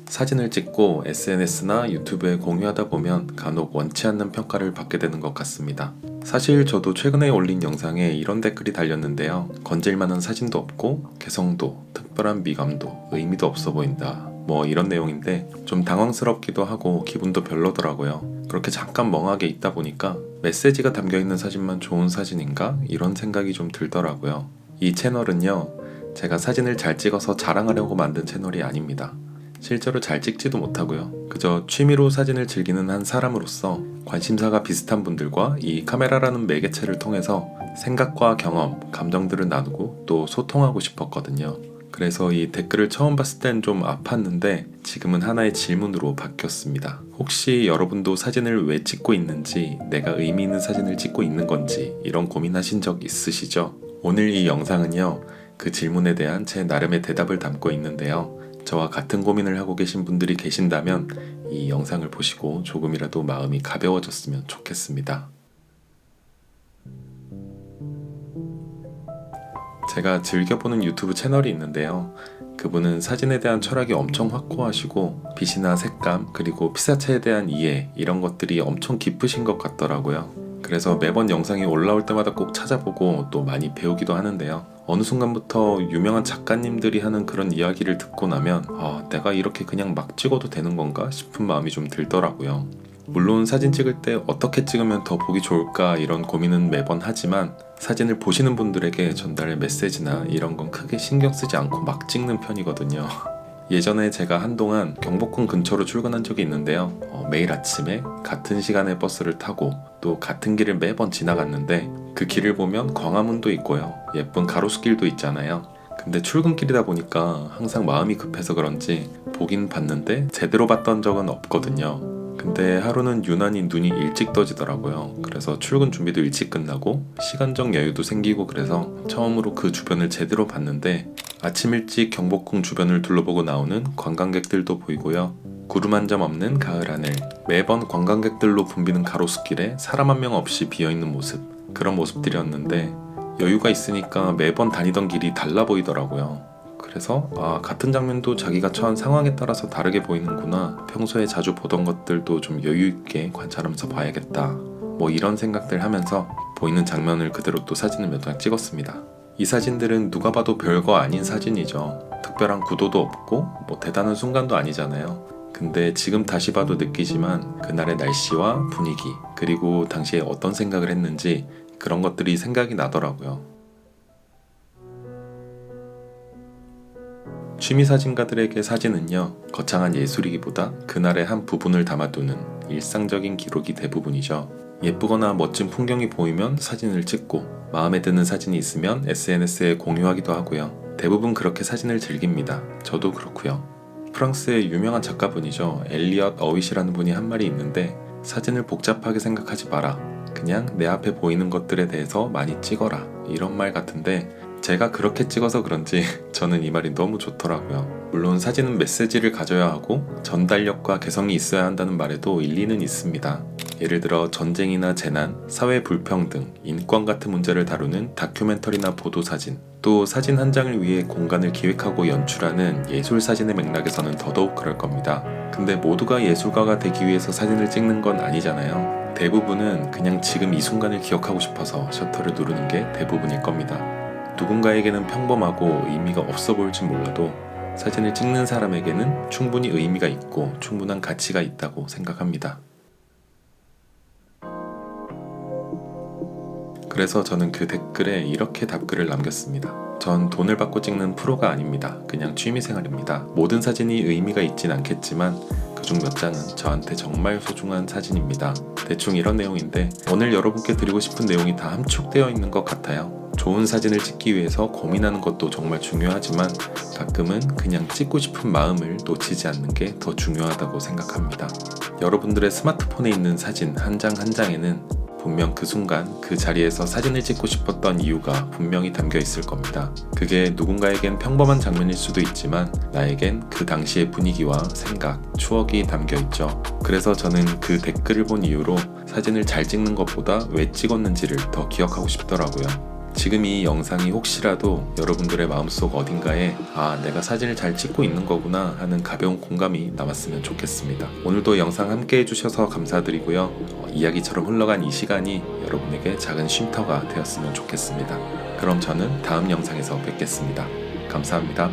사진을 찍고 SNS나 유튜브에 공유하다 보면 간혹 원치 않는 평가를 받게 되는 것 같습니다. 사실 저도 최근에 올린 영상에 이런 댓글이 달렸는데요. 건질만한 사진도 없고 개성도, 특별한 미감도, 의미도 없어 보인다. 뭐 이런 내용인데 좀 당황스럽기도 하고 기분도 별로더라고요. 그렇게 잠깐 멍하게 있다 보니까 메시지가 담겨있는 사진만 좋은 사진인가? 이런 생각이 좀 들더라고요. 이 채널은요, 제가 사진을 잘 찍어서 자랑하려고 만든 채널이 아닙니다. 실제로 잘 찍지도 못하고요. 그저 취미로 사진을 즐기는 한 사람으로서 관심사가 비슷한 분들과 이 카메라라는 매개체를 통해서 생각과 경험, 감정들을 나누고 또 소통하고 싶었거든요. 그래서 이 댓글을 처음 봤을 땐 좀 아팠는데 지금은 하나의 질문으로 바뀌었습니다. 혹시 여러분도 사진을 왜 찍고 있는지, 내가 의미 있는 사진을 찍고 있는 건지 이런 고민하신 적 있으시죠? 오늘 이 영상은요, 그 질문에 대한 제 나름의 대답을 담고 있는데요. 저와 같은 고민을 하고 계신 분들이 계신다면 이 영상을 보시고 조금이라도 마음이 가벼워졌으면 좋겠습니다. 제가 즐겨보는 유튜브 채널이 있는데요. 그분은 사진에 대한 철학이 엄청 확고하시고 빛이나 색감 그리고 피사체에 대한 이해 이런 것들이 엄청 깊으신 것 같더라고요. 그래서 매번 영상이 올라올 때마다 꼭 찾아보고 또 많이 배우기도 하는데요. 어느 순간부터 유명한 작가님들이 하는 그런 이야기를 듣고 나면 내가 이렇게 그냥 막 찍어도 되는 건가 싶은 마음이 좀 들더라고요. 물론 사진 찍을 때 어떻게 찍으면 더 보기 좋을까 이런 고민은 매번 하지만 사진을 보시는 분들에게 전달할 메시지나 이런 건 크게 신경 쓰지 않고 막 찍는 편이거든요. 예전에 제가 한동안 경복궁 근처로 출근한 적이 있는데요. 매일 아침에 같은 시간에 버스를 타고 또 같은 길을 매번 지나갔는데 그 길을 보면 광화문도 있고요. 예쁜 가로수길도 있잖아요. 근데 출근길이다 보니까 항상 마음이 급해서 그런지 보긴 봤는데 제대로 봤던 적은 없거든요. 근데 하루는 유난히 눈이 일찍 떠지더라고요. 그래서 출근 준비도 일찍 끝나고 시간적 여유도 생기고 그래서 처음으로 그 주변을 제대로 봤는데 아침 일찍 경복궁 주변을 둘러보고 나오는 관광객들도 보이고요. 구름 한 점 없는 가을 하늘, 매번 관광객들로 붐비는 가로수길에 사람 한 명 없이 비어있는 모습, 그런 모습들이었는데 여유가 있으니까 매번 다니던 길이 달라 보이더라고요. 그래서 같은 장면도 자기가 처한 상황에 따라서 다르게 보이는구나, 평소에 자주 보던 것들도 좀 여유 있게 관찰하면서 봐야겠다, 뭐 이런 생각들 하면서 보이는 장면을 그대로 또 사진을 몇 장 찍었습니다. 이 사진들은 누가 봐도 별거 아닌 사진이죠. 특별한 구도도 없고 뭐 대단한 순간도 아니잖아요. 근데 지금 다시 봐도 느끼지만 그날의 날씨와 분위기 그리고 당시에 어떤 생각을 했는지 그런 것들이 생각이 나더라고요. 취미사진가들에게 사진은요, 거창한 예술이기보다 그날의 한 부분을 담아두는 일상적인 기록이 대부분이죠. 예쁘거나 멋진 풍경이 보이면 사진을 찍고 마음에 드는 사진이 있으면 SNS에 공유하기도 하고요. 대부분 그렇게 사진을 즐깁니다. 저도 그렇고요. 프랑스의 유명한 작가분이죠. 엘리엇 어윗이라는 분이 한 말이 있는데 사진을 복잡하게 생각하지 마라. 그냥 내 앞에 보이는 것들에 대해서 많이 찍어라. 이런 말 같은데 제가 그렇게 찍어서 그런지 저는 이 말이 너무 좋더라고요. 물론 사진은 메시지를 가져야 하고 전달력과 개성이 있어야 한다는 말에도 일리는 있습니다. 예를 들어 전쟁이나 재난, 사회 불평등, 인권 같은 문제를 다루는 다큐멘터리나 보도사진, 또 사진 한 장을 위해 공간을 기획하고 연출하는 예술사진의 맥락에서는 더더욱 그럴 겁니다. 근데 모두가 예술가가 되기 위해서 사진을 찍는 건 아니잖아요. 대부분은 그냥 지금 이 순간을 기억하고 싶어서 셔터를 누르는 게 대부분일 겁니다. 누군가에게는 평범하고 의미가 없어 보일진 몰라도 사진을 찍는 사람에게는 충분히 의미가 있고 충분한 가치가 있다고 생각합니다. 그래서 저는 그 댓글에 이렇게 답글을 남겼습니다. 전 돈을 받고 찍는 프로가 아닙니다. 그냥 취미생활입니다. 모든 사진이 의미가 있진 않겠지만 그중 몇 장은 저한테 정말 소중한 사진입니다. 대충 이런 내용인데 오늘 여러분께 드리고 싶은 내용이 다 함축되어 있는 것 같아요. 좋은 사진을 찍기 위해서 고민하는 것도 정말 중요하지만 가끔은 그냥 찍고 싶은 마음을 놓치지 않는 게 더 중요하다고 생각합니다. 여러분들의 스마트폰에 있는 사진 한 장 한 장에는 분명 그 순간 그 자리에서 사진을 찍고 싶었던 이유가 분명히 담겨 있을 겁니다. 그게 누군가에겐 평범한 장면일 수도 있지만 나에겐 그 당시의 분위기와 생각, 추억이 담겨 있죠. 그래서 저는 그 댓글을 본 이후로 사진을 잘 찍는 것보다 왜 찍었는지를 더 기억하고 싶더라고요. 지금 이 영상이 혹시라도 여러분들의 마음속 어딘가에 내가 사진을 잘 찍고 있는 거구나 하는 가벼운 공감이 남았으면 좋겠습니다. 오늘도 영상 함께 해주셔서 감사드리고요. 이야기처럼 흘러간 이 시간이 여러분에게 작은 쉼터가 되었으면 좋겠습니다. 그럼 저는 다음 영상에서 뵙겠습니다. 감사합니다.